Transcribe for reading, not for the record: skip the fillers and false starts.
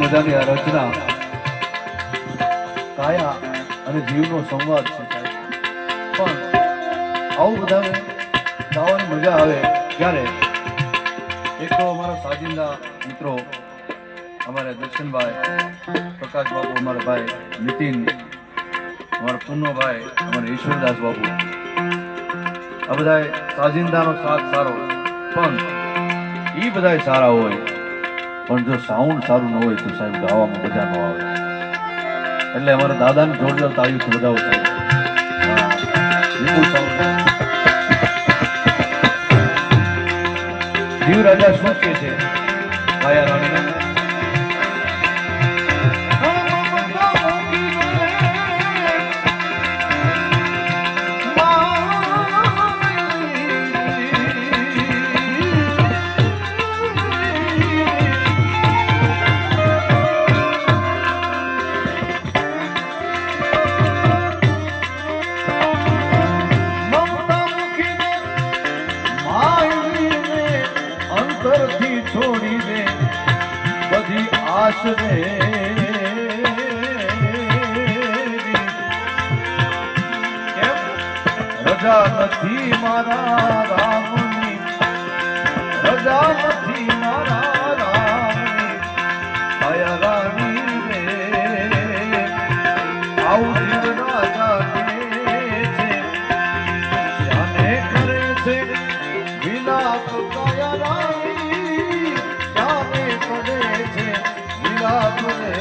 મજાની આ રચના કાયા અને જીવનો સંવાદ છે સાહેબ. પણ આવું બધાને ગાવાની મજા આવે ત્યારે એક તો અમારા સાજિંદા મિત્રો અમારા દર્શનભાઈ, પ્રકાશ બાબુ, અમારા ભાઈ નીતિન, અમારા પૂર્ણભાઈ, અમારા ઈશ્વરદાસ બાબુ, આ બધા સાજિંદાનો સાથ સારો. પણ એ બધા સારા હોય પણ જો સાઉન્ડ સારું ન હોય તો સાહેબ ગાવામાં મજા ન આવે. એટલે અમારા દાદાને જોરદાર તાળીઓથી વધાવો સાહેબ. જીવ રાજા શું કે છે કાયા રાણીને? છોડી દે બધી આશ રે, રજા નથી મારા રામની, રજા નથી મારા રામની, કાયા રાણી રે આવું જીવ રાજા કે છે, જાને કરે છે વિલાપ કાયા રાણી, જાને કરે છે વિલાપ રે.